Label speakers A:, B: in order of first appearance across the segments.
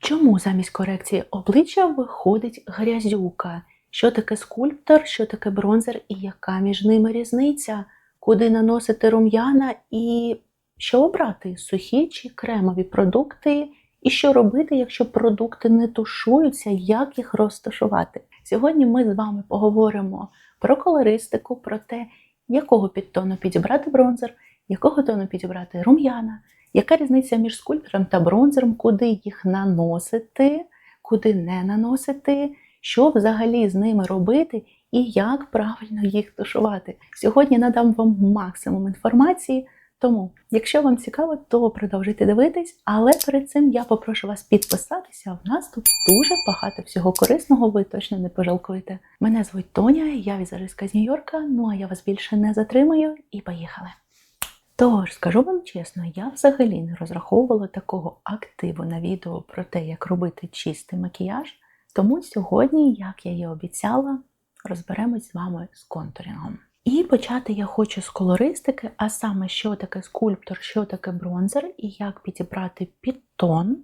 A: Чому замість корекції обличчя виходить грязюка? Що таке скульптор, що таке бронзер і яка між ними різниця? Куди наносити рум'яна і що обрати? Сухі чи кремові продукти? І що робити, якщо продукти не тушуються, як їх розташувати? Сьогодні ми з вами поговоримо про колористику, про те, якого підтону підібрати бронзер, якого тону підібрати рум'яна, яка різниця між скульптором та бронзером, куди їх наносити, куди не наносити, що взагалі з ними робити і як правильно їх тушувати. Сьогодні надам вам максимум інформації, тому, якщо вам цікаво, то продовжуйте дивитись, але перед цим я попрошу вас підписатися, у нас тут дуже багато всього корисного, ви точно не пожалкуєте. Мене звуть Тоня, я візажистка з Нью-Йорка, ну а я вас більше не затримую і поїхали. Тож, скажу вам чесно, я взагалі не розраховувала такого активу на відео про те, як робити чистий макіяж, тому сьогодні, як я і обіцяла, розберемось з вами з контурінгом. І почати я хочу з колористики, а саме, що таке скульптор, що таке бронзер і як підібрати підтон,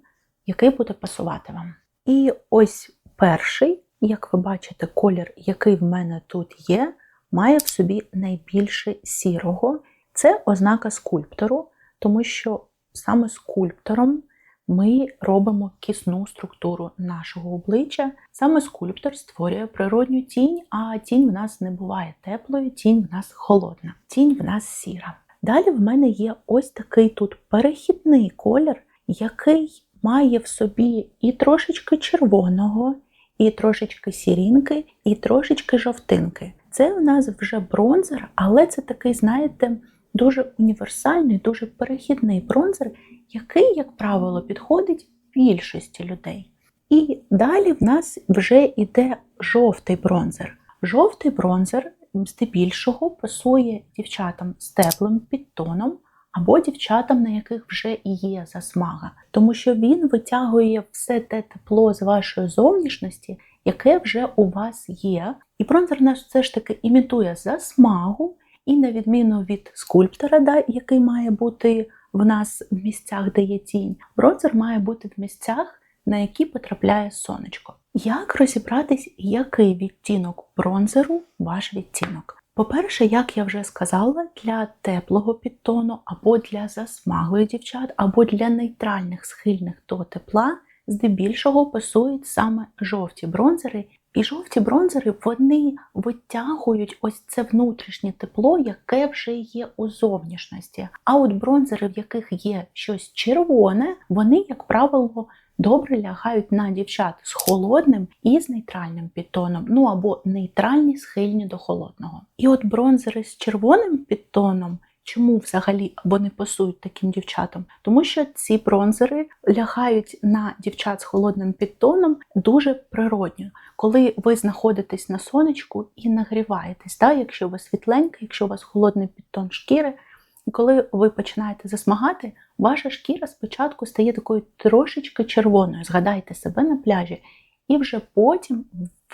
A: який буде пасувати вам. І ось перший, як ви бачите, колір, який в мене тут є, має в собі найбільше сірого. Це ознака скульптору, тому що саме скульптором ми робимо кисну структуру нашого обличчя. Саме скульптор створює природню тінь, а тінь в нас не буває теплою, тінь в нас холодна, тінь в нас сіра. Далі в мене є ось такий тут перехідний колір, який має в собі і трошечки червоного, і трошечки сірінки, і трошечки жовтинки. Це у нас вже бронзер, але це такий, знаєте, дуже універсальний, дуже перехідний бронзер, який, як правило, підходить більшості людей. І далі в нас вже йде жовтий бронзер. Жовтий бронзер здебільшого пасує дівчатам з теплим підтоном або дівчатам, на яких вже є засмага, тому що він витягує все те тепло з вашої зовнішності, яке вже у вас є. І бронзер наш все ж таки імітує засмагу, і на відміну від скульптора, який має бути в нас в місцях, де є тінь, бронзер має бути в місцях, на які потрапляє сонечко. Як розібратись, який відтінок бронзеру ваш відтінок? По-перше, як я вже сказала, для теплого підтону, або для засмаглих дівчат, або для нейтральних, схильних до тепла, здебільшого пасують саме жовті бронзери. І жовті бронзери, вони витягують ось це внутрішнє тепло, яке вже є у зовнішності. А от бронзери, в яких є щось червоне, вони, як правило, добре лягають на дівчат з холодним і з нейтральним підтоном, ну або нейтральні, схильні до холодного. І от бронзери з червоним підтоном, чому взагалі або не пасують таким дівчатам? Тому що ці бронзери лягають на дівчат з холодним підтоном дуже природньо. Коли ви знаходитесь на сонечку і нагріваєтесь, якщо ви світленька, якщо у вас холодний підтон шкіри, коли ви починаєте засмагати, ваша шкіра спочатку стає такою трошечки червоною. Згадайте себе на пляжі. І вже потім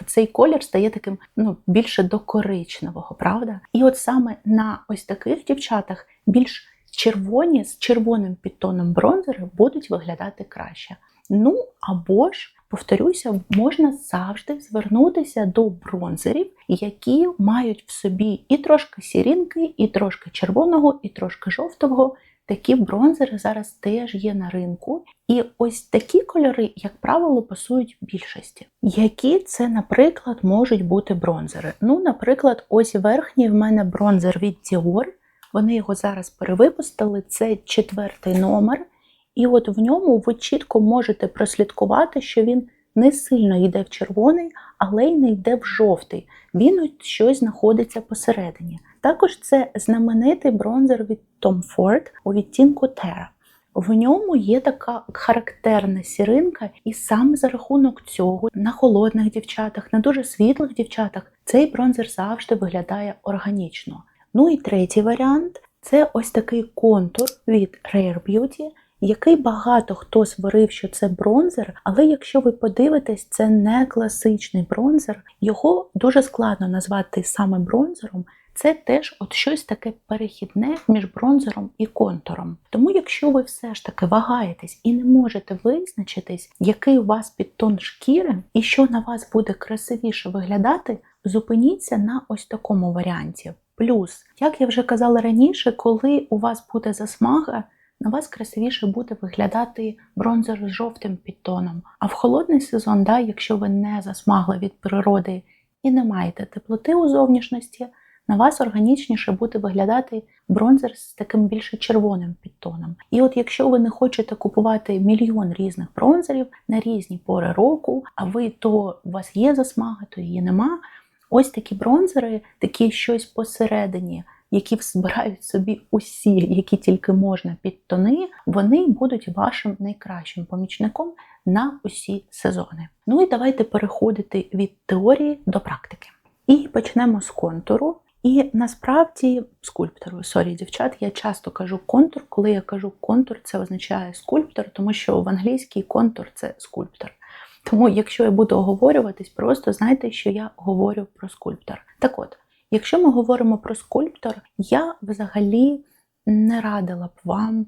A: цей колір стає таким, більше до коричневого, правда? І от саме на ось таких дівчатах більш червоні, з червоним підтоном бронзери будуть виглядати краще. Ну, або ж, повторюся, можна завжди звернутися до бронзерів, які мають в собі і трошки сірінки, і трошки червоного, і трошки жовтого. Такі бронзери зараз теж є на ринку. І ось такі кольори, як правило, пасують більшості. Які це, наприклад, можуть бути бронзери? Наприклад, ось верхній в мене бронзер від Dior. Вони його зараз перевипустили, це 4-й номер. І от в ньому ви чітко можете прослідкувати, що він не сильно йде в червоний, але й не йде в жовтий. Він ось щось знаходиться посередині. Також це знаменитий бронзер від Tom Ford у відтінку Terra. В ньому є така характерна сіринка, і саме за рахунок цього на холодних дівчатах, на дуже світлих дівчатах цей бронзер завжди виглядає органічно. Ну і третій варіант – це ось такий контур від Rare Beauty, який багато хто сварив, що це бронзер, але якщо ви подивитесь, це не класичний бронзер. Його дуже складно назвати саме бронзером, Це теж от щось таке перехідне між бронзером і контуром. Тому якщо ви все ж таки вагаєтесь і не можете визначитись, який у вас підтон шкіри і що на вас буде красивіше виглядати, зупиніться на ось такому варіанті. Плюс, як я вже казала раніше, коли у вас буде засмага, на вас красивіше буде виглядати бронзер з жовтим підтоном. А в холодний сезон, якщо ви не засмагли від природи і не маєте теплоти у зовнішності, на вас органічніше буде виглядати бронзер з таким більше червоним підтоном. І от якщо ви не хочете купувати мільйон різних бронзерів на різні пори року, а то у вас є засмага, то її нема, ось такі бронзери, такі щось посередині, які збирають собі усі, які тільки можна підтони, вони будуть вашим найкращим помічником на усі сезони. Ну і давайте переходити від теорії до практики. І почнемо з контуру. І насправді скульптору, дівчат, я часто кажу контур. Коли я кажу контур, це означає скульптор, тому що в англійській контур – це скульптор. Тому якщо я буду оговорюватись, просто знайте, що я говорю про скульптор. Так от, якщо ми говоримо про скульптор, я взагалі не радила б вам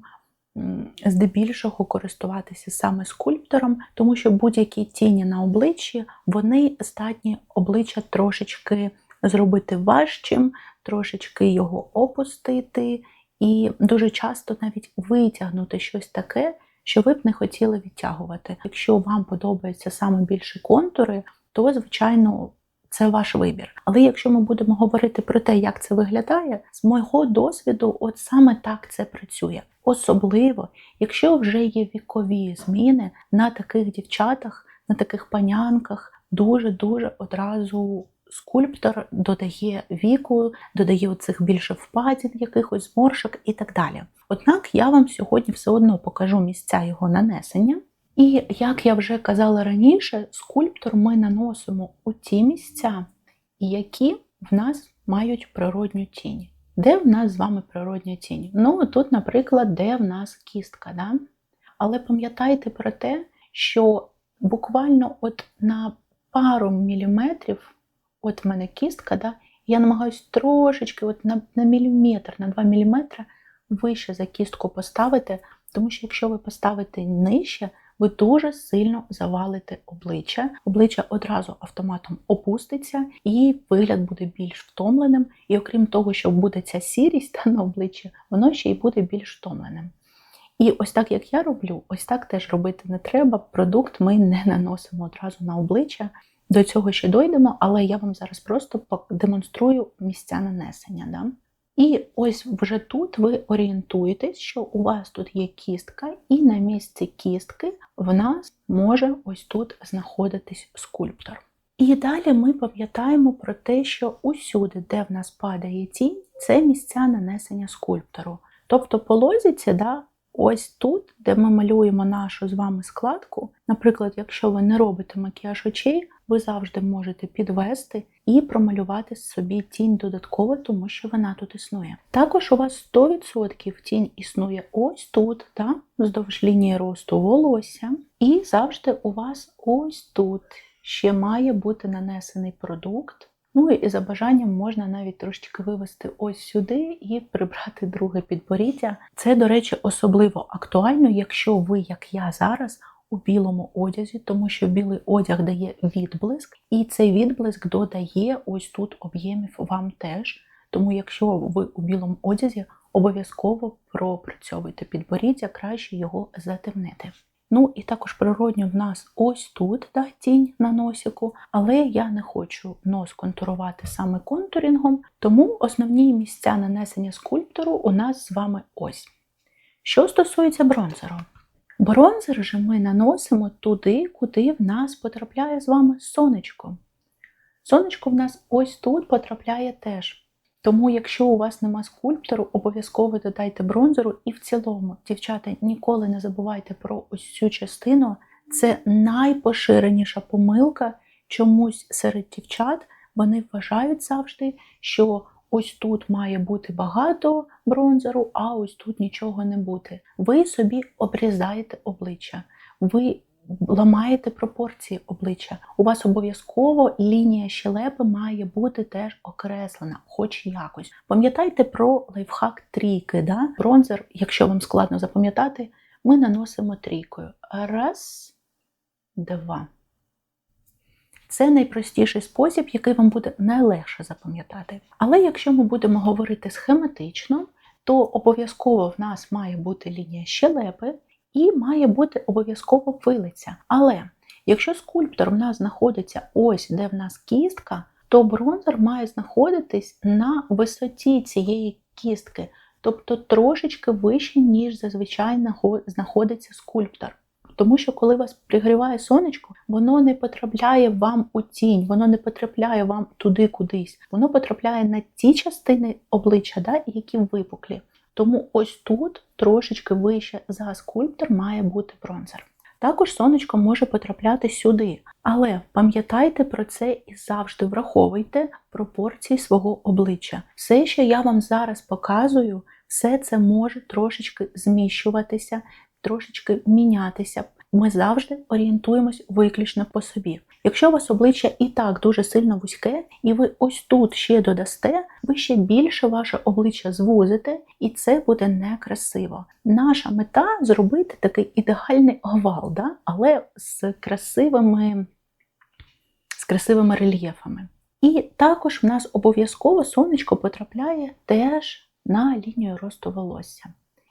A: здебільшого користуватися саме скульптором, тому що будь-які тіні на обличчі, вони здатні обличчя трошечки зробити важчим, трошечки його опустити і дуже часто навіть витягнути щось таке, що ви б не хотіли відтягувати. Якщо вам подобаються саме більше контури, то, звичайно, це ваш вибір. Але якщо ми будемо говорити про те, як це виглядає, з мого досвіду, от саме так це працює. Особливо, якщо вже є вікові зміни на таких дівчатах, на таких панянках, дуже-дуже одразу скульптор додає віку, додає оцих більше впадін, якихось зморшок і так далі. Однак я вам сьогодні все одно покажу місця його нанесення. І, як я вже казала раніше, скульптор ми наносимо у ті місця, які в нас мають природню тінь. Де в нас з вами природня тінь? Ну, тут, наприклад, де в нас кістка. Да? Але пам'ятайте про те, що буквально от на пару міліметрів, от в мене кістка, да, я намагаюсь трошечки, от на міліметр, на 2 міліметри вище за кістку поставити, тому що якщо ви поставите нижче, ви дуже сильно завалите обличчя. Обличчя одразу автоматом опуститься і вигляд буде більш втомленим. І окрім того, що буде ця сірість на обличчі, воно ще й буде більш втомленим. І ось так, як я роблю, ось так теж робити не треба. Продукт ми не наносимо одразу на обличчя. До цього ще дійдемо, але я вам зараз просто демонструю місця нанесення. Да? І ось вже тут ви орієнтуєтесь, що у вас тут є кістка, і на місці кістки в нас може ось тут знаходитись скульптор. І далі ми пам'ятаємо про те, що усюди, де в нас падає тінь, це місця нанесення скульптору. Тобто по лозіці, ось тут, де ми малюємо нашу з вами складку, наприклад, якщо ви не робите макіяж очей, ви завжди можете підвести і промалювати собі тінь додатково, тому що вона тут існує. Також у вас 100% тінь існує ось тут, вздовж лінії росту волосся. І завжди у вас ось тут ще має бути нанесений продукт. Ну і за бажанням можна навіть трошечки вивести ось сюди і прибрати друге підборіддя. Це, до речі, особливо актуально, якщо ви, як я зараз, у білому одязі, тому що білий одяг дає відблиск, і цей відблиск додає ось тут об'ємів вам теж. Тому якщо ви у білому одязі, обов'язково пропрацьовуйте підборіддя, краще його затемнити. Ну і також природньо в нас ось тут тінь на носику, але я не хочу нос контурувати саме контурінгом, тому основні місця нанесення скульптору у нас з вами ось. Що стосується бронзеру. Бронзер же ми наносимо туди, куди в нас потрапляє з вами сонечко. Сонечко в нас ось тут потрапляє теж. Тому, якщо у вас нема скульптору, обов'язково додайте бронзеру. І в цілому, дівчата, ніколи не забувайте про ось цю частину. Це найпоширеніша помилка чомусь серед дівчат. Вони вважають завжди, що ось тут має бути багато бронзеру, а ось тут нічого не бути. Ви собі обрізаєте обличчя. Ви ламаєте пропорції обличчя. У вас обов'язково лінія щелепи має бути теж окреслена, хоч якось. Пам'ятайте про лайфхак трійки. Да? Бронзер, якщо вам складно запам'ятати, ми наносимо трійкою. Раз, два. Це найпростіший спосіб, який вам буде найлегше запам'ятати. Але якщо ми будемо говорити схематично, то обов'язково в нас має бути лінія щелепи і має бути обов'язково вилиця. Але якщо скульптор в нас знаходиться ось, де в нас кістка, то бронзер має знаходитись на висоті цієї кістки, тобто трошечки вище, ніж зазвичай знаходиться скульптор. Тому що коли вас пригріває сонечко, воно не потрапляє вам у тінь, воно не потрапляє вам туди кудись. Воно потрапляє на ті частини обличчя, да, які випуклі. Тому ось тут трошечки вище за скульптор має бути бронзер. Також сонечко може потрапляти сюди. Але пам'ятайте про це і завжди враховуйте пропорції свого обличчя. Все, що я вам зараз показую, все це може трошечки зміщуватися, трошечки мінятися. Ми завжди орієнтуємось виключно по собі. Якщо у вас обличчя і так дуже сильно вузьке, і ви ось тут ще додасте, ви ще більше ваше обличчя звузите, і це буде некрасиво. Наша мета – зробити такий ідеальний овал, да? Але з красивими рельєфами. І також в нас обов'язково сонечко потрапляє теж на лінію росту волосся.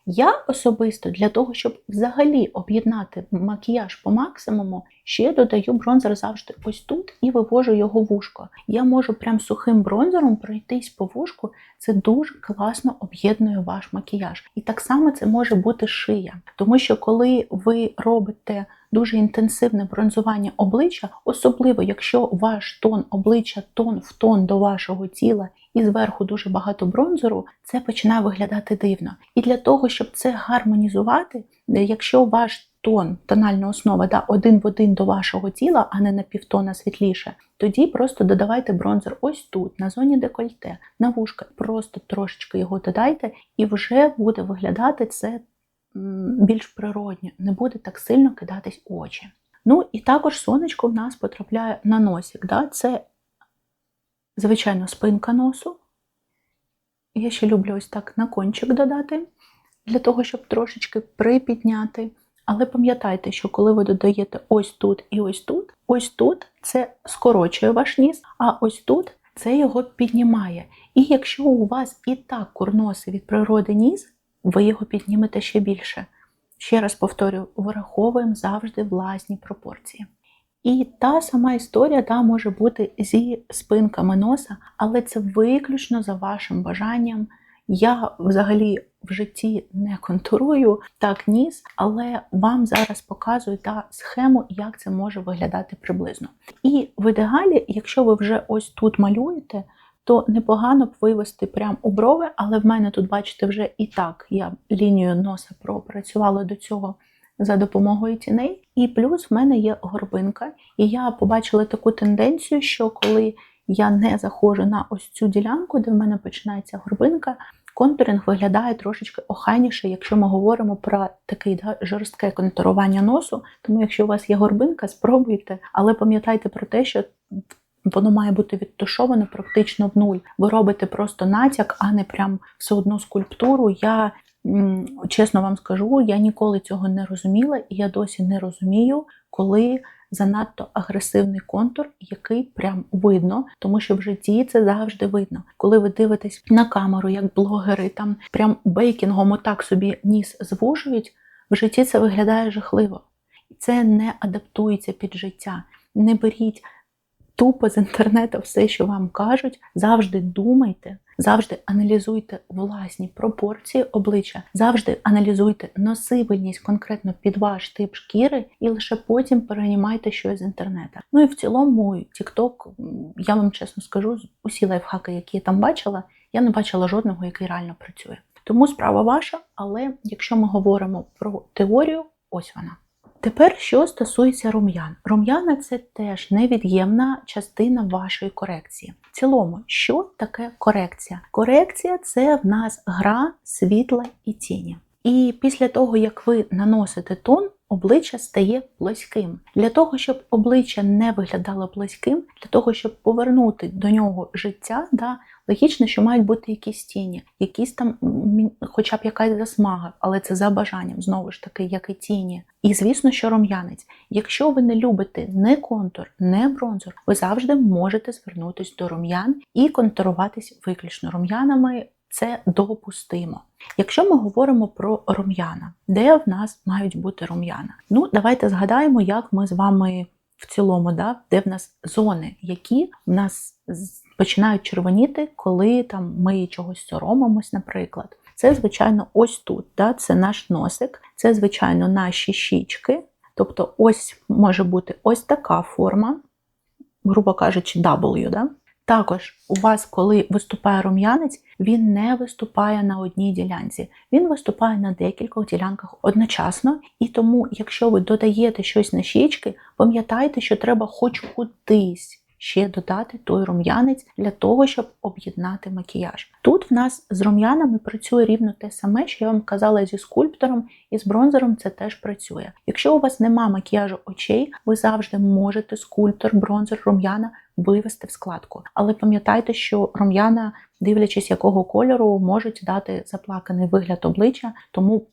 A: Я особисто для того, щоб взагалі об'єднати макіяж по максимуму, ще додаю бронзер завжди ось тут і вивожу його в вушко. Я можу прям сухим бронзером пройтись по вушку, це дуже класно об'єднує ваш макіяж. І так само це може бути шия, тому що коли ви робите дуже інтенсивне бронзування обличчя, особливо якщо ваш тон обличчя тон в тон до вашого тіла, і зверху дуже багато бронзеру, це починає виглядати дивно. І для того, щоб це гармонізувати, якщо ваш тон, тональна основа, да, один в один до вашого тіла, а не на півтона світліше, тоді просто додавайте бронзер ось тут, на зоні декольте, на вушка. Просто трошечки його додайте, і вже буде виглядати це більш природньо, не буде так сильно кидатись у очі. Ну і також сонечко в нас потрапляє на носик. Да? Це, звичайно, спинка носу. Я ще люблю ось так на кончик додати, для того, щоб трошечки припідняти. Але пам'ятайте, що коли ви додаєте ось тут це скорочує ваш ніс, а ось тут це його піднімає. І якщо у вас і так курносий від природи ніс, ви його піднімете ще більше. Ще раз повторюю, враховуємо завжди власні пропорції. І та сама історія може бути зі спинками носа, але це виключно за вашим бажанням. Я взагалі в житті не контурую так ніс, але вам зараз показую схему, як це може виглядати приблизно. І в ідеалі, якщо ви вже ось тут малюєте, то непогано б вивести прямо у брови, але в мене тут, бачите, вже і так я лінію носа пропрацювала до цього за допомогою тіней. І плюс в мене є горбинка. І я побачила таку тенденцію, що коли я не заходжу на ось цю ділянку, де в мене починається горбинка, контуринг виглядає трошечки охайніше, якщо ми говоримо про таке жорстке контурування носу. Тому якщо у вас є горбинка, спробуйте, але пам'ятайте про те, що воно має бути відтушовано практично в нуль. Ви робите просто натяк, а не прям все одну скульптуру. Я, чесно вам скажу, я ніколи цього не розуміла, і я досі не розумію, коли занадто агресивний контур, який прям видно, тому що в житті це завжди видно. Коли ви дивитесь на камеру, як блогери там прям бейкінгом отак собі ніс звужують, в житті це виглядає жахливо. Це не адаптується під життя. Не беріть тупо з інтернету все, що вам кажуть, завжди думайте, завжди аналізуйте власні пропорції обличчя, завжди аналізуйте носибельність конкретно під ваш тип шкіри і лише потім переймайте щось з інтернету. Ну і в цілому TikTok, я вам чесно скажу, усі лайфхаки, які я там бачила, я не бачила жодного, який реально працює. Тому справа ваша, але якщо ми говоримо про теорію, ось вона. Тепер, що стосується рум'ян. Рум'яна – це теж невід'ємна частина вашої корекції. В цілому, що таке корекція? Корекція – це в нас гра світла і тіні. І після того, як ви наносите тон, обличчя стає плоским. Для того, щоб обличчя не виглядало плоским, для того, щоб повернути до нього життя, логічно, що мають бути якісь тіні, якісь там, хоча б якась засмага, але це за бажанням, знову ж таки, як і тіні. І, звісно, що рум'янець. Якщо ви не любите не контур, не бронзер, ви завжди можете звернутися до рум'ян і контуруватись виключно рум'янами. Це допустимо. Якщо ми говоримо про рум'яна, де в нас мають бути рум'яна? Давайте згадаємо, як ми з вами в цілому, де в нас зони, які в нас починають червоніти, коли ми чогось соромимось, наприклад. Це, звичайно, ось тут, це наш носик, це, звичайно, наші щічки. Тобто ось може бути ось така форма, грубо кажучи, W, Також у вас, коли виступає рум'янець, він не виступає на одній ділянці. Він виступає на декількох ділянках одночасно. І тому, якщо ви додаєте щось на щічки, пам'ятайте, що треба хоч кудись ще додати той рум'янець для того, щоб об'єднати макіяж. Тут в нас з рум'янами працює рівно те саме, що я вам казала зі скульптором, і з бронзером це теж працює. Якщо у вас нема макіяжу очей, ви завжди можете скульптор, бронзер, рум'яна вивести в складку. Але пам'ятайте, що рум'яна, дивлячись якого кольору, можуть дати заплаканий вигляд обличчя, тому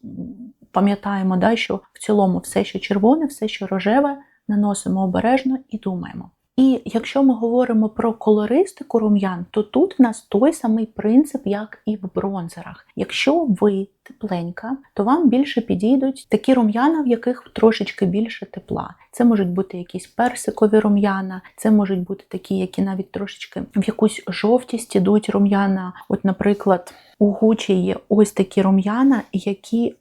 A: пам'ятаємо, що в цілому все, що червоне, все, що рожеве, наносимо обережно і думаємо. І якщо ми говоримо про колористику рум'ян, то тут в нас той самий принцип, як і в бронзерах. Якщо ви тепленька, то вам більше підійдуть такі рум'яна, в яких трошечки більше тепла. Це можуть бути якісь персикові рум'яна, це можуть бути такі, які навіть трошечки в якусь жовтість ідуть рум'яна. От, наприклад, у Gucci є ось такі рум'яна, які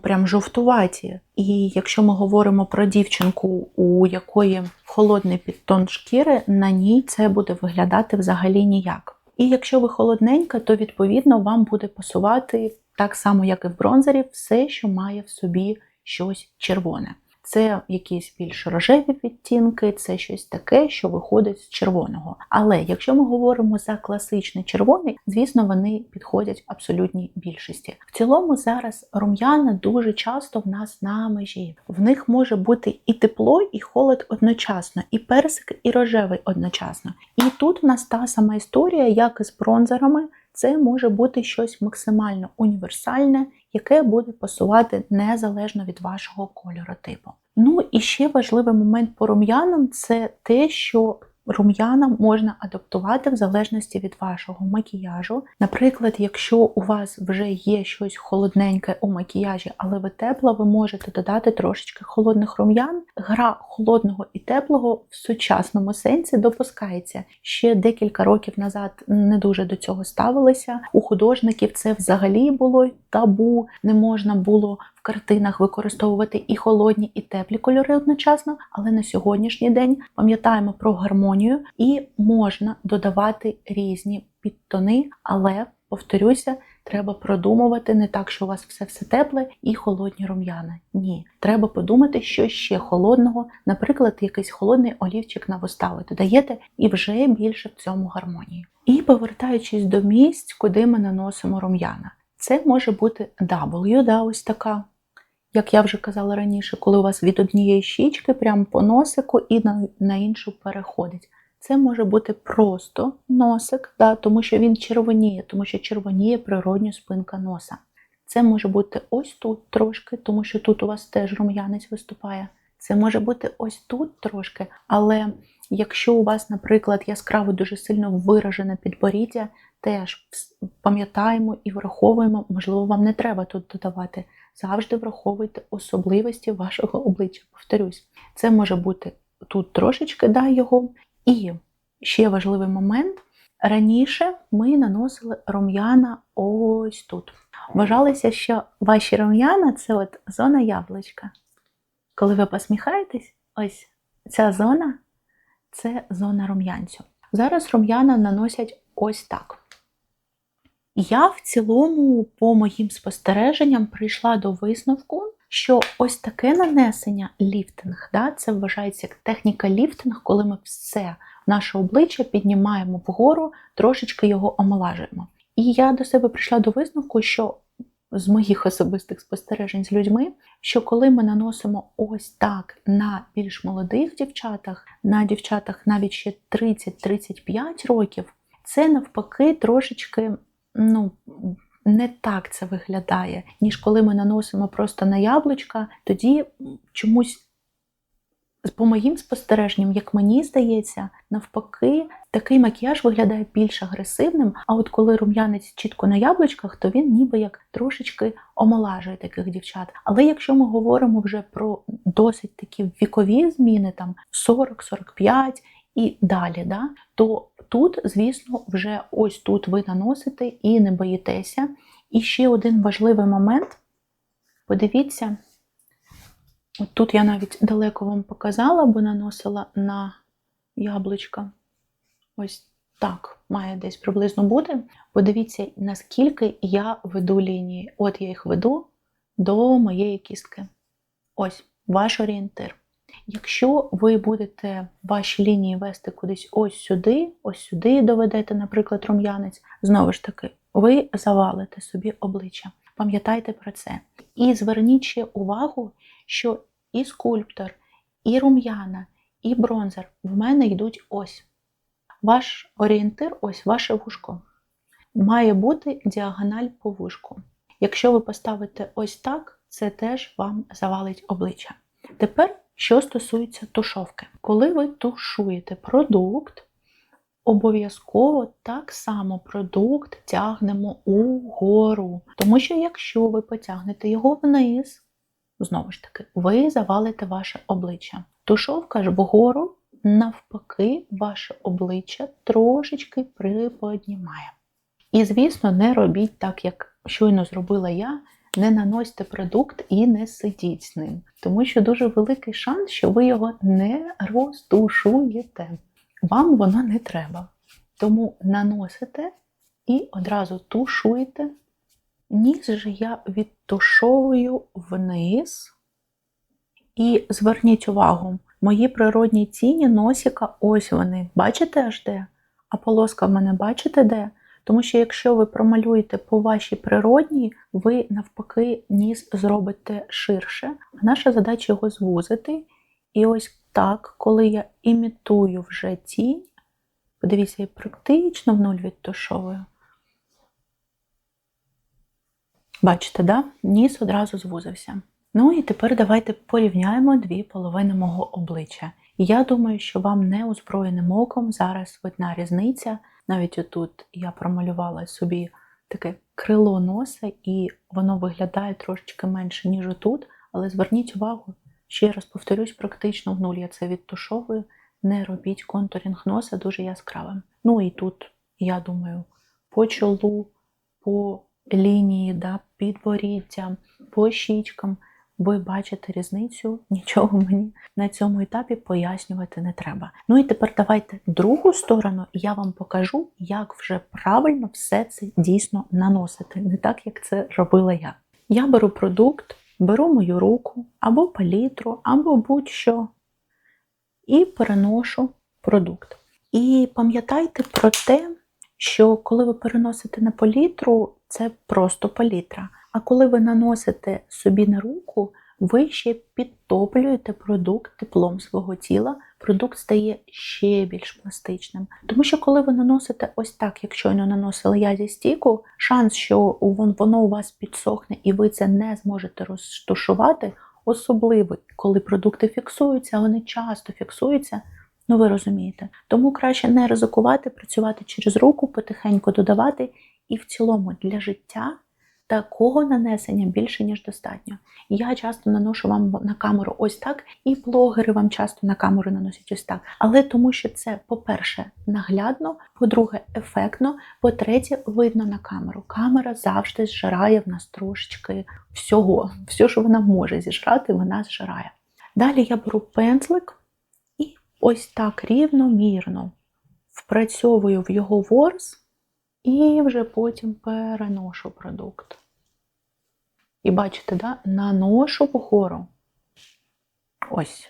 A: прям жовтуваті. І якщо ми говоримо про дівчинку, у якої холодний підтон шкіри, на ній це буде виглядати взагалі ніяк. І якщо ви холодненька, то відповідно вам буде пасувати так само, як і в бронзері, все, що має в собі щось червоне. Це якісь більш рожеві відтінки, це щось таке, що виходить з червоного. Але якщо ми говоримо за класичний червоний, звісно, вони підходять абсолютній більшості. В цілому зараз рум'яна дуже часто в нас на межі. В них може бути і тепло, і холод одночасно, і персик, і рожевий одночасно. І тут в нас та сама історія, як і з бронзерами. Це може бути щось максимально універсальне, яке буде пасувати незалежно від вашого кольоротипу. І ще важливий момент по рум'янам – це те, що рум'яна можна адаптувати в залежності від вашого макіяжу. Наприклад, якщо у вас вже є щось холодненьке у макіяжі, але ви тепла, ви можете додати трошечки холодних рум'ян. Гра холодного і теплого в сучасному сенсі допускається. Ще декілька років назад не дуже до цього ставилися. У художників це взагалі було табу, не можна було в картинах використовувати і холодні, і теплі кольори одночасно, але на сьогоднішній день пам'ятаємо про гармонію і можна додавати різні підтони, але, повторюся, треба продумувати не так, що у вас все тепле і холодні рум'яна. Ні. Треба подумати, що ще холодного, наприклад, якийсь холодний олівчик на вуста ви додаєте і вже більше в цьому гармонії. І повертаючись до місць, куди ми наносимо рум'яна. Це може бути W, ось така, як я вже казала раніше, коли у вас від однієї щічки прямо по носику і на іншу переходить. Це може бути просто носик, тому що він червоніє, тому що червоніє природньо спинка носа. Це може бути ось тут трошки, тому що тут у вас теж рум'янець виступає. Це може бути ось тут трошки, але якщо у вас, наприклад, яскраво дуже сильно виражене підборіддя, теж пам'ятаємо і враховуємо, можливо, вам не треба тут додавати. Завжди враховуйте особливості вашого обличчя. Повторюсь, це може бути тут трошечки, його. І ще важливий момент. Раніше ми наносили рум'яна ось тут. Вважалося, що ваші рум'яна – це от зона яблучка. Коли ви посміхаєтесь, ось ця зона – це зона рум'янцю. Зараз рум'яна наносять ось так. Я в цілому, по моїм спостереженням, прийшла до висновку, що ось таке нанесення ліфтинг, це вважається як техніка ліфтинг, коли ми все наше обличчя піднімаємо вгору, трошечки його омолажуємо. І я до себе прийшла до висновку, що з моїх особистих спостережень з людьми, що коли ми наносимо ось так на більш молодих дівчатах, на дівчатах навіть ще 30-35 років, це навпаки трошечки, не так це виглядає, ніж коли ми наносимо просто на яблучка, тоді чомусь, по моїм спостереженням, як мені здається, навпаки, такий макіяж виглядає більш агресивним, а от коли рум'янець чітко на яблучках, то він ніби як трошечки омолажує таких дівчат. Але якщо ми говоримо вже про досить такі вікові зміни, там 40-45 і далі, то тут, звісно, вже ось тут ви наносите і не боїтеся. І ще один важливий момент. Подивіться, от тут я навіть далеко вам показала, бо наносила на яблучка. Ось так має десь приблизно бути. Подивіться, наскільки я веду лінії. От я їх веду до моєї кістки. Ось ваш орієнтир. Якщо ви будете ваші лінії вести кудись ось сюди доведете, наприклад, рум'янець, знову ж таки, ви завалите собі обличчя. Пам'ятайте про це. І зверніть ще увагу, що і скульптор, і рум'яна, і бронзер в мене йдуть ось. Ваш орієнтир, ось ваше вушко. Має бути діагональ по вушку. Якщо ви поставите ось так, це теж вам завалить обличчя. Тепер, що стосується тушовки. Коли ви тушуєте продукт, обов'язково так само продукт тягнемо угору. Тому що якщо ви потягнете його вниз, знову ж таки, ви завалите ваше обличчя. Тушовка ж вгору, навпаки, ваше обличчя трошечки приподнімає. І, звісно, не робіть так, як щойно зробила я, не наносьте продукт і не сидіть з ним. Тому що дуже великий шанс, що ви його не розтушуєте. Вам воно не треба. Тому наносите і одразу тушуєте. Ніс же я відтушовую вниз. І зверніть увагу, мої природні тіні носика, ось вони. Бачите аж де? А полоска в мене бачите де? Тому що якщо ви промалюєте по вашій природній, ви навпаки ніс зробите ширше. А наша задача його звузити. І ось так, коли я імітую вже тінь, подивіться, я практично в нуль відтушовую. Бачите, да? Ніс одразу звузився. Ну і тепер давайте порівняємо дві половини мого обличчя. Я думаю, що вам неозброєним оком зараз видна різниця. Навіть отут я промалювала собі таке крило носа, і воно виглядає трошечки менше, ніж отут. Але зверніть увагу, ще раз повторюсь, практично в нуль я це відтушовую. Не робіть контурінг носа дуже яскравим. Ну і тут, я думаю, по чолу, по лінії, підборіддя, по щічкам. Ви бачите різницю, нічого мені на цьому етапі пояснювати не треба. Ну і тепер давайте другу сторону, і я вам покажу, як вже правильно все це дійсно наносити. Не так, як це робила я. Я беру продукт, беру мою руку, або палітру, або будь-що, і переношу продукт. І пам'ятайте про те, що коли ви переносите на палітру, це просто палітра. А коли ви наносите собі на руку, ви ще підтоплюєте продукт теплом свого тіла, продукт стає ще більш пластичним. Тому що коли ви наносите ось так, як щойно наносила я зі стіку, шанс, що воно у вас підсохне і ви це не зможете розтушувати, особливо, коли продукти фіксуються, вони часто фіксуються, ну ви розумієте. Тому краще не ризикувати, працювати через руку, потихеньку додавати, і в цілому для життя такого нанесення більше, ніж достатньо. Я часто наношу вам на камеру ось так, і блогери вам часто на камеру наносять ось так. Але тому що це, по-перше, наглядно, по-друге, ефектно, по-третє, видно на камеру. Камера завжди зжирає в нас трошечки всього. Все, що вона може зіжрати, вона зжирає. Далі я беру пензлик і ось так рівномірно впрацьовую в його ворс, і вже потім переношу продукт. І бачите, наношу вгору. Ось.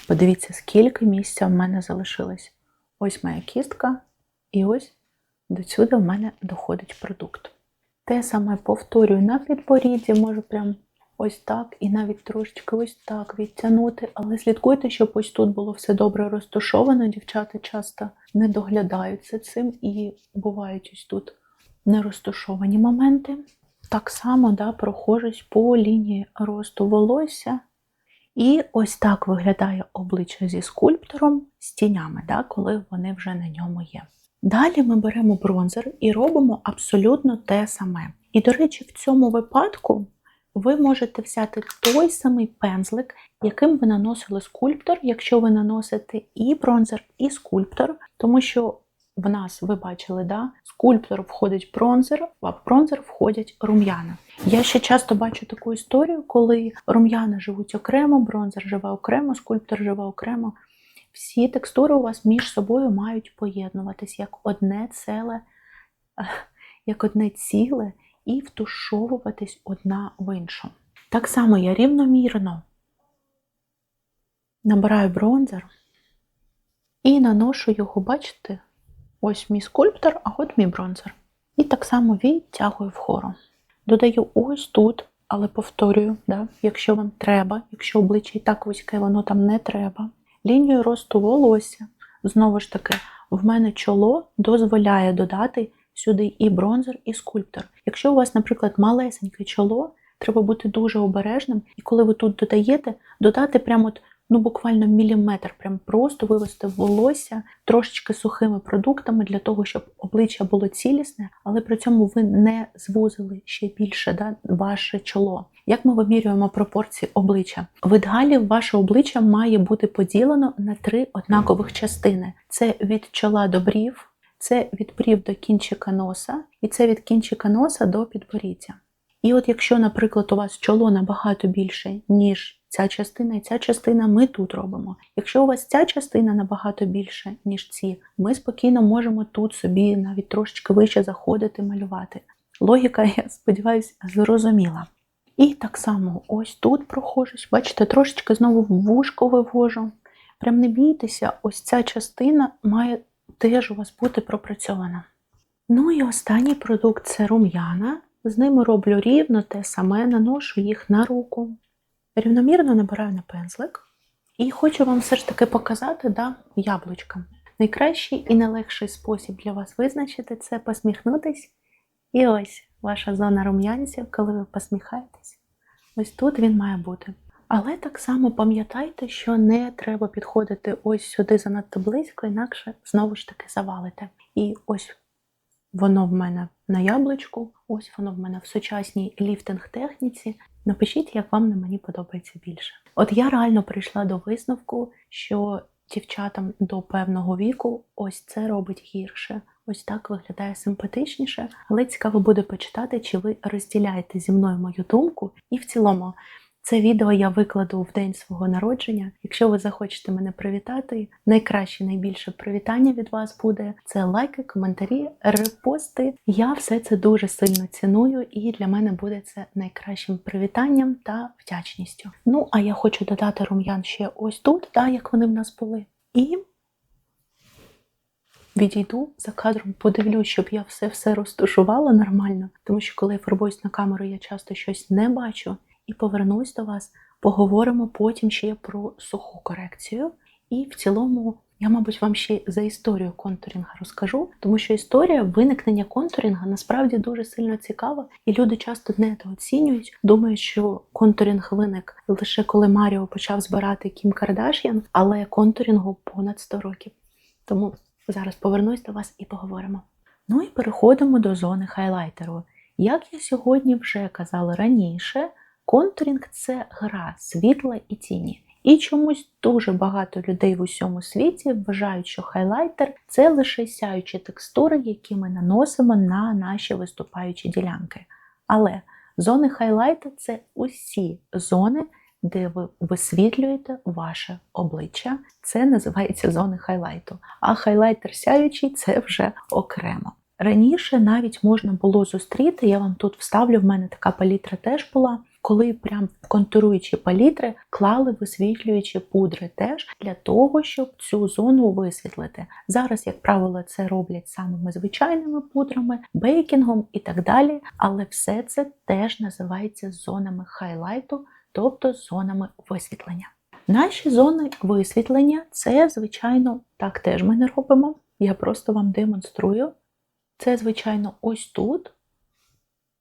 A: Подивіться, скільки місця в мене залишилось. Ось моя кістка, і ось до сюди в мене доходить продукт. Те саме повторюю на підборідді, можу прям ось так і навіть трошечки ось так відтягнути. Але слідкуйте, щоб ось тут було все добре розташовано. Дівчата часто не доглядають за цим і бувають ось тут нерозташовані моменти. Так само проходжусь по лінії росту волосся. І ось так виглядає обличчя зі скульптором, з тінями, коли вони вже на ньому є. Далі ми беремо бронзер і робимо абсолютно те саме. І, до речі, в цьому випадку ви можете взяти той самий пензлик, яким ви наносили скульптор, якщо ви наносите і бронзер, і скульптор, тому що в нас, ви бачили, скульптор входить бронзер, а в бронзер входять рум'яна. Я ще часто бачу таку історію, коли рум'яна живуть окремо, бронзер живе окремо, скульптор живе окремо. Всі текстури у вас між собою мають поєднуватись як одне ціле і втушовуватись одна в іншу. Так само я рівномірно набираю бронзер і наношу його, бачите, ось мій скульптор, а от мій бронзер. І так само відтягую вгору. Додаю ось тут, але повторюю, якщо вам треба, якщо обличчя і так вузьке, воно там не треба. Лінію росту волосся, знову ж таки, в мене чоло дозволяє додати сюди і бронзер, і скульптор. Якщо у вас, наприклад, малесеньке чоло, треба бути дуже обережним, і коли ви тут додаєте, додати прямо буквально міліметр, прям просто вивести волосся трошечки сухими продуктами для того, щоб обличчя було цілісне, але при цьому ви не звузили ще більше ваше чоло. Як ми вимірюємо пропорції обличчя? В ідеалі ваше обличчя має бути поділено на 3 однакових частини. Це від чола до брів, це від брів до кінчика носа, і це від кінчика носа до підборіддя. І от якщо, наприклад, у вас чоло набагато більше, ніж ця частина і ця частина, ми тут робимо. Якщо у вас ця частина набагато більше, ніж ці, ми спокійно можемо тут собі навіть трошечки вище заходити, малювати. Логіка, я сподіваюся, зрозуміла. І так само ось тут прохожусь, бачите, трошечки знову в вушко вивожу. Прям не бійтеся, ось ця частина має теж у вас бути пропрацьована. Ну і останній продукт – це рум'яна. З ними роблю рівно те саме, наношу їх на руку. Рівномірно набираю на пензлик. І хочу вам все ж таки показати, яблучка. Найкращий і найлегший спосіб для вас визначити – це посміхнутись. І ось ваша зона рум'янців, коли ви посміхаєтесь. Ось тут він має бути. Але так само пам'ятайте, що не треба підходити ось сюди занадто близько, інакше знову ж таки завалите. І ось воно в мене на яблучку, ось воно в мене в сучасній ліфтинг-техніці. Напишіть, як вам на мені подобається більше. От я реально прийшла до висновку, що дівчатам до певного віку ось це робить гірше. Ось так виглядає симпатичніше, але цікаво буде почитати, чи ви розділяєте зі мною мою думку. І в цілому, це відео я викладу в день свого народження. Якщо ви захочете мене привітати, найкраще, найбільше привітання від вас буде – це лайки, коментарі, репости. Я все це дуже сильно ціную, і для мене буде це найкращим привітанням та вдячністю. Ну, а я хочу додати рум'ян ще ось тут, як вони в нас були. І відійду за кадром, подивлюсь, щоб я все розташувала нормально, тому що коли я фарбуюсь на камеру, я часто щось не бачу. І повернусь до вас, поговоримо потім ще про суху корекцію. І в цілому, я, мабуть, вам ще за історію контурінга розкажу, тому що історія виникнення контурінга насправді дуже сильно цікава, і люди часто недооцінюють, думають, що контурінг виник лише коли Маріо почав збирати Кім Кардаш'ян, але контурінгу понад 100 років. Тому зараз повернусь до вас і поговоримо. Ну і переходимо до зони хайлайтеру. Як я сьогодні вже казала раніше, контурінг – це гра світла і тіні. І чомусь дуже багато людей в усьому світі вважають, що хайлайтер – це лише сяючі текстури, які ми наносимо на наші виступаючі ділянки. Але зони хайлайту – це усі зони, де ви висвітлюєте ваше обличчя. Це називається зони хайлайту. А хайлайтер сяючий – це вже окремо. Раніше навіть можна було зустріти, я вам тут вставлю, в мене така палітра теж була, коли прям в контуруючі палітри клали висвітлюючі пудри теж для того, щоб цю зону висвітлити. Зараз, як правило, це роблять самими звичайними пудрами, бейкінгом і так далі, але все це теж називається зонами хайлайту, тобто зонами висвітлення. Наші зони висвітлення – це, звичайно, так теж ми не робимо, я просто вам демонструю. Це, звичайно, ось тут,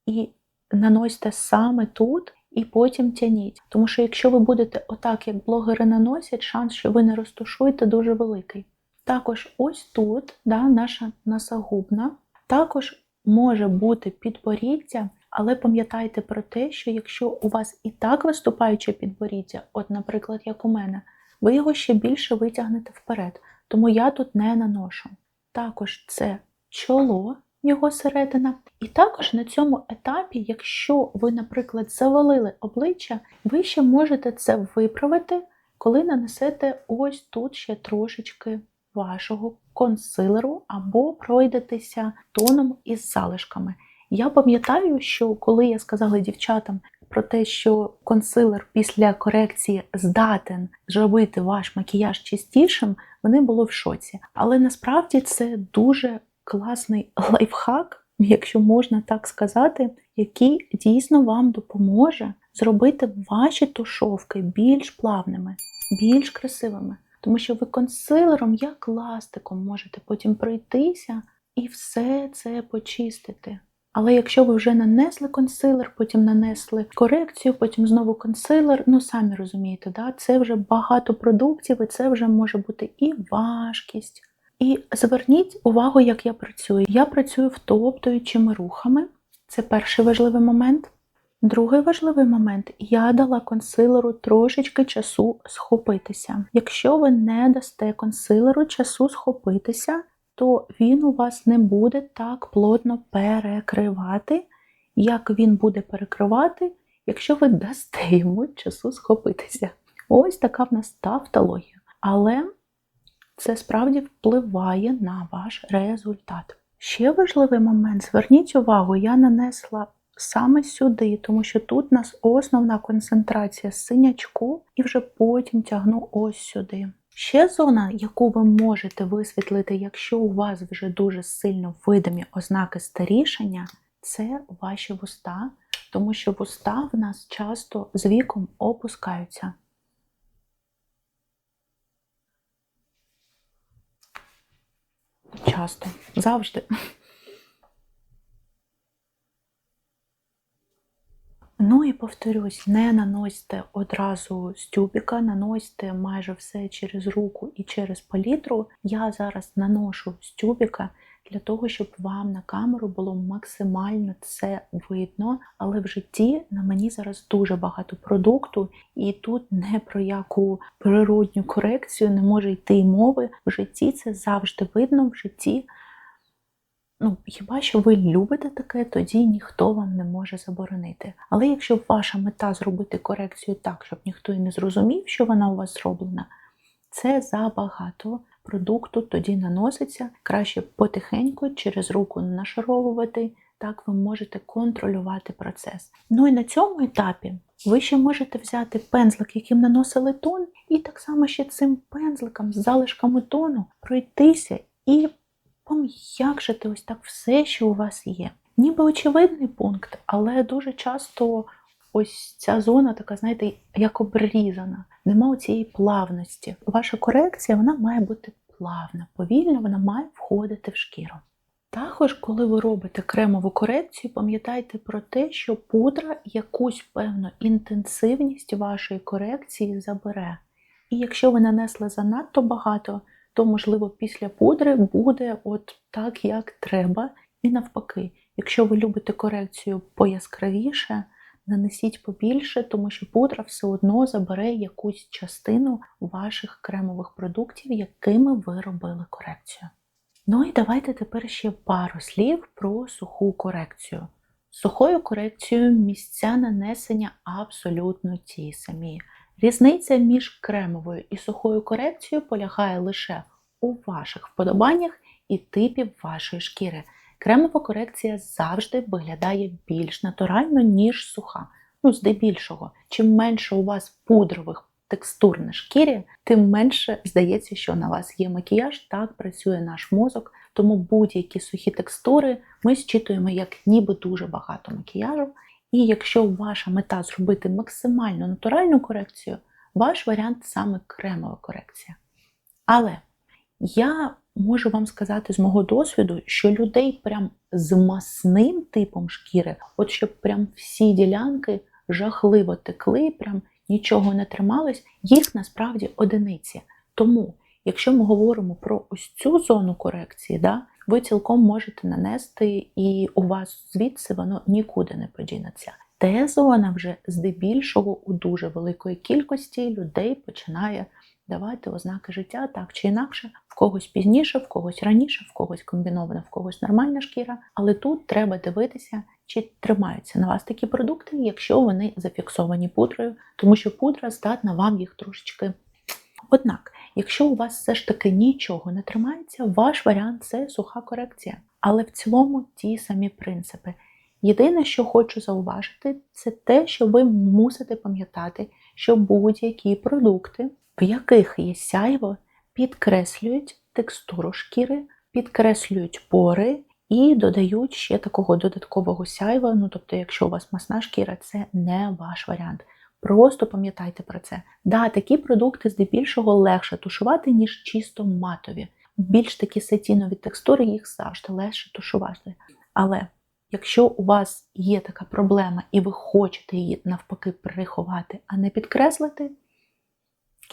A: і наносьте саме тут, і потім тяніть. Тому що якщо ви будете отак, як блогери наносять, шанс, що ви не розтушуєте, дуже великий. Також ось тут, наша носогубна, також може бути підборіддя, але пам'ятайте про те, що якщо у вас і так виступаюче підборіддя, от, наприклад, як у мене, ви його ще більше витягнете вперед, тому я тут не наношу. Також це чоло, його середина. І також на цьому етапі, якщо ви, наприклад, завалили обличчя, ви ще можете це виправити, коли нанесете ось тут ще трошечки вашого консилеру або пройдетеся тоном із залишками. Я пам'ятаю, що коли я сказала дівчатам про те, що консилер після корекції здатен зробити ваш макіяж чистішим, вони були в шоці. Але насправді це дуже класний лайфхак, якщо можна так сказати, який дійсно вам допоможе зробити ваші тушовки більш плавними, більш красивими. Тому що ви консилером, як ластиком, можете потім пройтися і все це почистити. Але якщо ви вже нанесли консилер, потім нанесли корекцію, потім знову консилер, самі розумієте, це вже багато продуктів, і це вже може бути і важкість. І зверніть увагу, як я працюю. Я працюю втоптуючими рухами. Це перший важливий момент. Другий важливий момент – я дала консилеру трошечки часу схопитися. Якщо ви не дасте консилеру часу схопитися, то він у вас не буде так плотно перекривати, як він буде перекривати, якщо ви дасте йому часу схопитися. Ось така в нас тавтологія. Але це справді впливає на ваш результат. Ще важливий момент, зверніть увагу, я нанесла саме сюди, тому що тут у нас основна концентрація синячку, і вже потім тягну ось сюди. Ще зона, яку ви можете висвітлити, якщо у вас вже дуже сильно видимі ознаки старішання, це ваші вуста, тому що вуста в нас часто з віком опускаються. Часто, завжди. І повторюсь, не наносьте одразу з тюбіка, наносьте майже все через руку і через палітру. Я зараз наношу з тюбіка для того, щоб вам на камеру було максимально це видно, але в житті на мені зараз дуже багато продукту, і тут не про яку природню корекцію не може йти й мови. В житті це завжди видно, в житті. Хіба що ви любите таке, тоді ніхто вам не може заборонити. Але якщо ваша мета зробити корекцію так, щоб ніхто і не зрозумів, що вона у вас зроблена, це забагато продукту тоді наноситься. Краще потихеньку через руку нашаровувати, так ви можете контролювати процес. І на цьому етапі ви ще можете взяти пензлик, яким наносили тон, і так само ще цим пензликом з залишками тону пройтися і пом'якшити ось так все, що у вас є. Ніби очевидний пункт, але дуже часто ось ця зона така, знаєте, як обрізана. Нема цієї плавності. Ваша корекція, вона має бути плавна, повільна, вона має входити в шкіру. Також, коли ви робите кремову корекцію, пам'ятайте про те, що пудра якусь певну інтенсивність вашої корекції забере. І якщо ви нанесли занадто багато, то, можливо, після пудри буде от так, як треба. І навпаки, якщо ви любите корекцію пояскравіше, нанесіть побільше, тому що пудра все одно забере якусь частину ваших кремових продуктів, якими ви робили корекцію. І давайте тепер ще пару слів про суху корекцію. З сухою корекцією місця нанесення абсолютно ті самі. Різниця між кремовою і сухою корекцією полягає лише у ваших вподобаннях і типів вашої шкіри. Кремова корекція завжди виглядає більш натурально, ніж суха. Здебільшого, чим менше у вас пудрових текстур на шкірі, тим менше здається, що на вас є макіяж. Так працює наш мозок, тому будь-які сухі текстури ми зчитуємо як ніби дуже багато макіяжу. І якщо ваша мета зробити максимально натуральну корекцію, ваш варіант саме кремова корекція. Але я можу вам сказати з мого досвіду, що людей прям з масним типом шкіри, от щоб прям всі ділянки жахливо текли, прям нічого не трималось, їх насправді одиниці. Тому, якщо ми говоримо про ось цю зону корекції, ви цілком можете нанести, і у вас звідси воно нікуди не подінеться. Т-зона вже здебільшого у дуже великої кількості людей починає давати ознаки життя так чи інакше, в когось пізніше, в когось раніше, в когось комбінована, в когось нормальна шкіра, але тут треба дивитися, чи тримаються на вас такі продукти, якщо вони зафіксовані пудрою, тому що пудра здатна вам їх трошечки. Однак, якщо у вас все ж таки нічого не тримається, ваш варіант – це суха корекція. Але в цілому ті самі принципи. Єдине, що хочу зауважити, це те, що ви мусите пам'ятати, що будь-які продукти, в яких є сяйво, підкреслюють текстуру шкіри, підкреслюють пори і додають ще такого додаткового сяйва. Тобто, якщо у вас масна шкіра, це не ваш варіант. Просто пам'ятайте про це. Такі продукти здебільшого легше тушувати, ніж чисто матові. Більш такі сатінові текстури, їх завжди легше тушувати. Але якщо у вас є така проблема і ви хочете її навпаки приховати, а не підкреслити,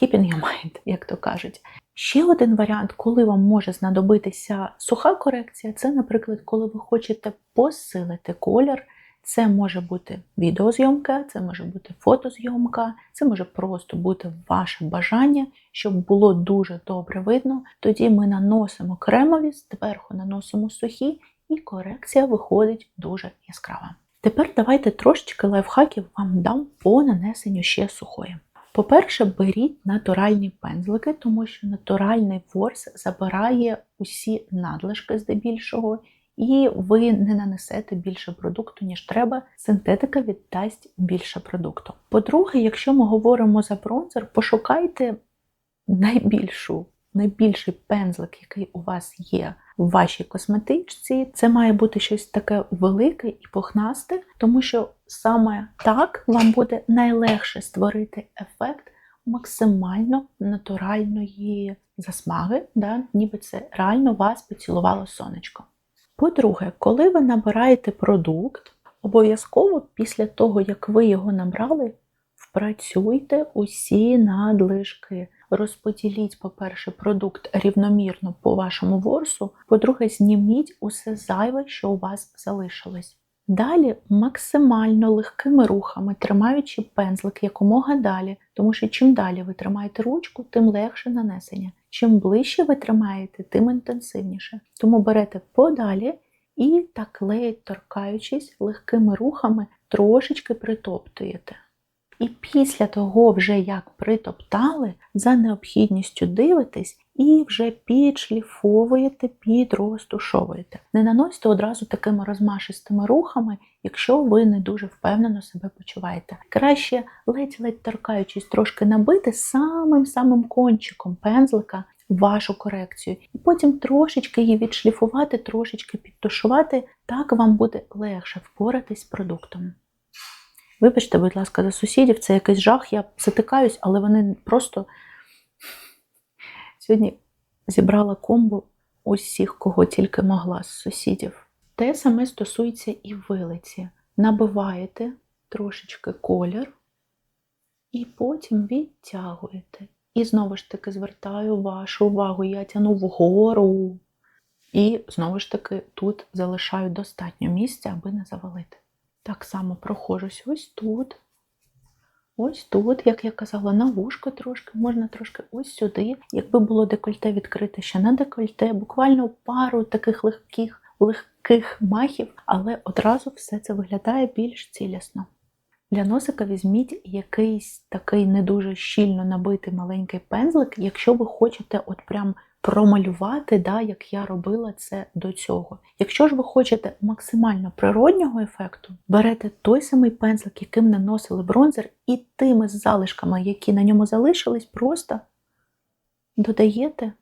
A: keep in your mind, як то кажуть. Ще один варіант, коли вам може знадобитися суха корекція, це, наприклад, коли ви хочете посилити колір. Це може бути відеозйомка, це може бути фотозйомка, це може просто бути ваше бажання, щоб було дуже добре видно. Тоді ми наносимо кремові, зверху наносимо сухі, і корекція виходить дуже яскрава. Тепер давайте трошечки лайфхаків вам дам по нанесенню ще сухої. По-перше, беріть натуральні пензлики, тому що натуральний ворс забирає усі надлишки здебільшого, і ви не нанесете більше продукту, ніж треба. Синтетика віддасть більше продукту. По-друге, якщо ми говоримо за бронзер, пошукайте найбільший пензлик, який у вас є в вашій косметичці. Це має бути щось таке велике і пухнасте, тому що саме так вам буде найлегше створити ефект максимально натуральної засмаги, ніби це реально вас поцілувало сонечко. По-друге, коли ви набираєте продукт, обов'язково після того, як ви його набрали, впрацюйте усі надлишки. Розподіліть, по-перше, продукт рівномірно по вашому ворсу, по-друге, зніміть усе зайве, що у вас залишилось. Далі максимально легкими рухами, тримаючи пензлик якомога далі, тому що чим далі ви тримаєте ручку, тим легше нанесення. Чим ближче ви тримаєте, тим інтенсивніше. Тому берете подалі і так ледь торкаючись легкими рухами трошечки притоптуєте. І після того, вже як притоптали, за необхідністю дивитесь і вже підшліфовуєте, підрозтушовуєте. Не наносьте одразу такими розмашистими рухами, якщо ви не дуже впевнено себе почуваєте. Краще ледь-ледь торкаючись трошки набити самим кончиком пензлика вашу корекцію. І потім трошечки її відшліфувати, трошечки підтушувати, так вам буде легше впоратись з продуктом. Вибачте, будь ласка, за сусідів, це якийсь жах, я затикаюсь, але вони просто... Сьогодні зібрала комбо усіх, кого тільки могла з сусідів. Те саме стосується і вилиці. Набиваєте трошечки колір і потім відтягуєте. І знову ж таки звертаю вашу увагу, я тяну вгору. І знову ж таки тут залишаю достатньо місця, аби не завалити. Так само проходжусь ось тут, як я казала, на вушко трошки, можна трошки ось сюди. Якби було декольте відкрите, ще на декольте, буквально пару таких легких махів, але одразу все це виглядає більш цілісно. Для носика візьміть якийсь такий не дуже щільно набитий маленький пензлик, якщо ви хочете от прям промалювати, да, як я робила це до цього. Якщо ж ви хочете максимально природнього ефекту, берете той самий пензлик, яким наносили бронзер, і тими залишками, які на ньому залишились, просто додаєте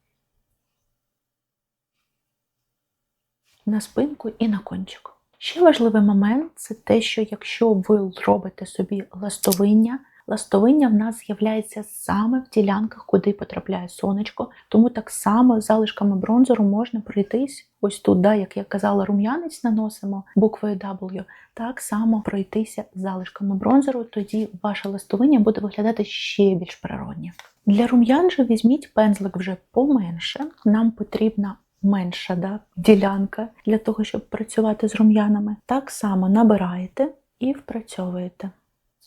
A: на спинку і на кончик. Ще важливий момент – це те, що якщо ви робите собі ластовиння, ластовиння в нас з'являється саме в ділянках, куди потрапляє сонечко, тому так само залишками бронзеру можна пройтись, ось тут, да, як я казала, рум'янець наносимо буквою W, так само пройтися залишками бронзеру, тоді ваше ластовиння буде виглядати ще більш природне. Для рум'ян же візьміть пензлик вже поменше, нам потрібна менша ділянка для того, щоб працювати з рум'янами. Так само набираєте і впрацьовуєте.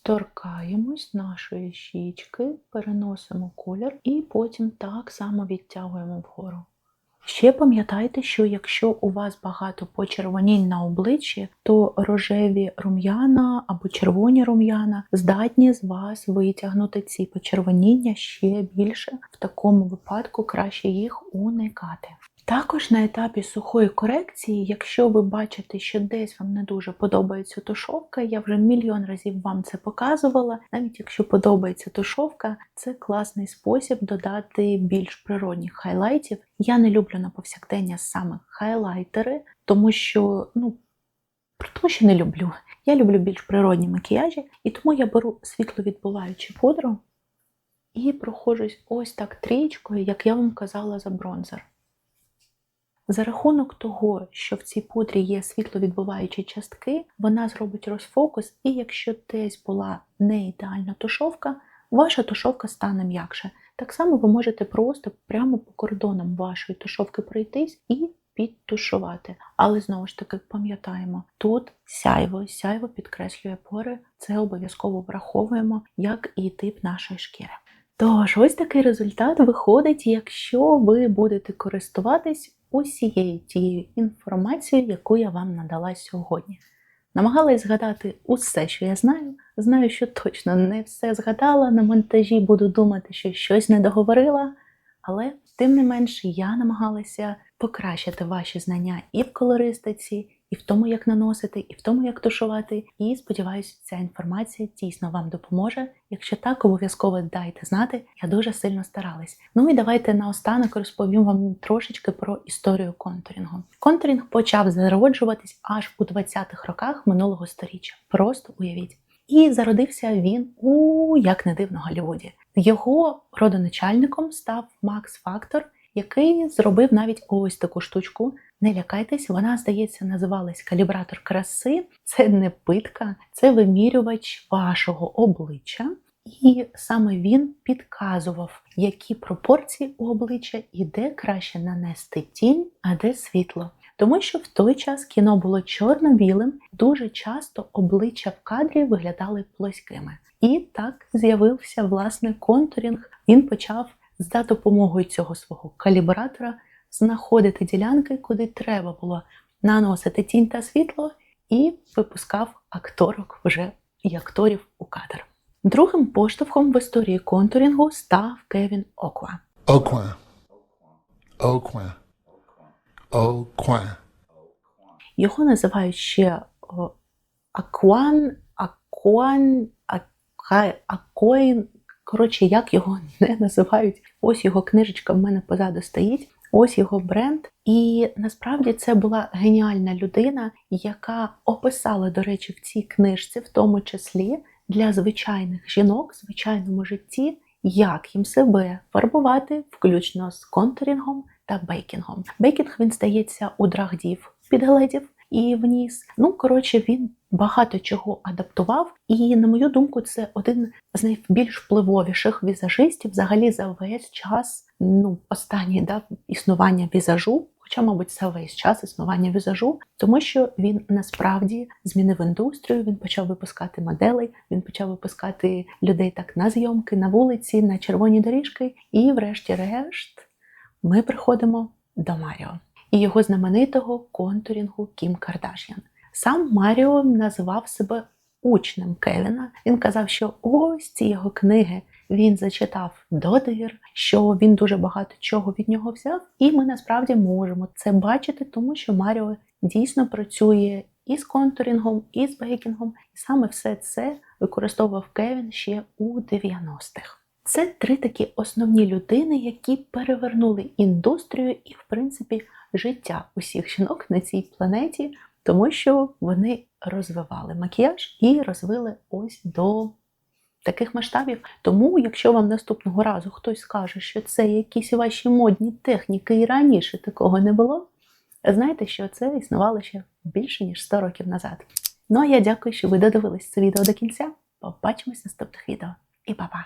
A: Торкаємось нашої щічки, переносимо колір і потім так само відтягуємо вгору. Ще пам'ятайте, що якщо у вас багато почервонінь на обличчі, то рожеві рум'яна або червоні рум'яна здатні з вас витягнути ці почервоніння ще більше. В такому випадку краще їх уникати. Також на етапі сухої корекції, якщо ви бачите, що десь вам не дуже подобається тушовка, я вже мільйон разів вам це показувала, навіть якщо подобається тушовка, це класний спосіб додати більш природних хайлайтів. Я не люблю на повсякдення саме хайлайтери, тому що не люблю. Я люблю більш природні макіяжі, і тому я беру світловідбиваючу пудру і проходжусь ось так трієчкою, як я вам казала за бронзер. За рахунок того, що в цій пудрі є світловідбиваючі частки, вона зробить розфокус, і якщо десь була не ідеальна тушовка, ваша тушовка стане м'якше. Так само ви можете просто прямо по кордонам вашої тушовки пройтись і підтушувати. Але знову ж таки пам'ятаємо, тут сяйво підкреслює пори, це обов'язково враховуємо, як і тип нашої шкіри. Тож, ось такий результат виходить, якщо ви будете користуватись усією тією інформацією, яку я вам надала сьогодні. Намагалась згадати усе, що я знаю. Знаю, що точно не все згадала, на монтажі буду думати, що щось не договорила, але тим не менше я намагалася покращити ваші знання і в колористиці, і в тому, як наносити, і в тому, як тушувати. І сподіваюся, ця інформація дійсно вам допоможе. Якщо так, обов'язково дайте знати, я дуже сильно старалась. Ну і давайте наостанок розповім вам трошечки про історію контурінгу. Контурінг почав зароджуватись аж у 20-х роках минулого сторіччя. Просто уявіть. І зародився він як не дивно, Голлівуді. Його родоначальником став Макс Фактор, який зробив навіть ось таку штучку. Не лякайтесь, вона, здається, називалась калібратор краси. Це не питка, це вимірювач вашого обличчя. І саме він підказував, які пропорції у обличчя і де краще нанести тінь, а де світло. Тому що в той час кіно було чорно-білим, дуже часто обличчя в кадрі виглядали плоскими. І так з'явився, власне, контурінг. Він почав за допомогою цього свого калібратора знаходити ділянки, куди треба було наносити тінь та світло, і випускав акторок вже і акторів у кадр. Другим поштовхом в історії контурінгу став Кевін Оква. Його називають ще Акоін. Коротше, як його не називають. Ось його книжечка в мене позаду стоїть. Ось його бренд. І насправді це була геніальна людина, яка описала, до речі, в цій книжці, в тому числі, для звичайних жінок в звичайному житті, як їм себе фарбувати, включно з контурінгом та бейкінгом. Бейкінг, він стається у драгдів, підгледів і вниз. Він багато чого адаптував, і, на мою думку, це один з найбільш впливовіших візажистів взагалі за весь час, останнє існування візажу, хоча, мабуть, це весь час існування візажу, тому що він насправді змінив індустрію, він почав випускати моделей, він почав випускати людей так на зйомки, на вулиці, на червоні доріжки, і врешті-решт ми приходимо до Маріо і його знаменитого контурінгу Кім Кардаш'ян. Сам Маріо називав себе учнем Кевіна. Він казав, що ось ці його книги він зачитав до дир, що він дуже багато чого від нього взяв, і ми насправді можемо це бачити, тому що Маріо дійсно працює і з контурінгом, і з бейкінгом, і саме все це використовував Кевін ще у 90-х. Це 3 такі основні людини, які перевернули індустрію і, в принципі, життя усіх жінок на цій планеті, тому що вони розвивали макіяж і розвили ось до таких масштабів. Тому, якщо вам наступного разу хтось скаже, що це якісь ваші модні техніки і раніше такого не було, знайте, що це існувало ще більше, ніж 100 років назад. Ну а я дякую, що ви додивились це відео до кінця. Побачимось в наступних відео. І па-па!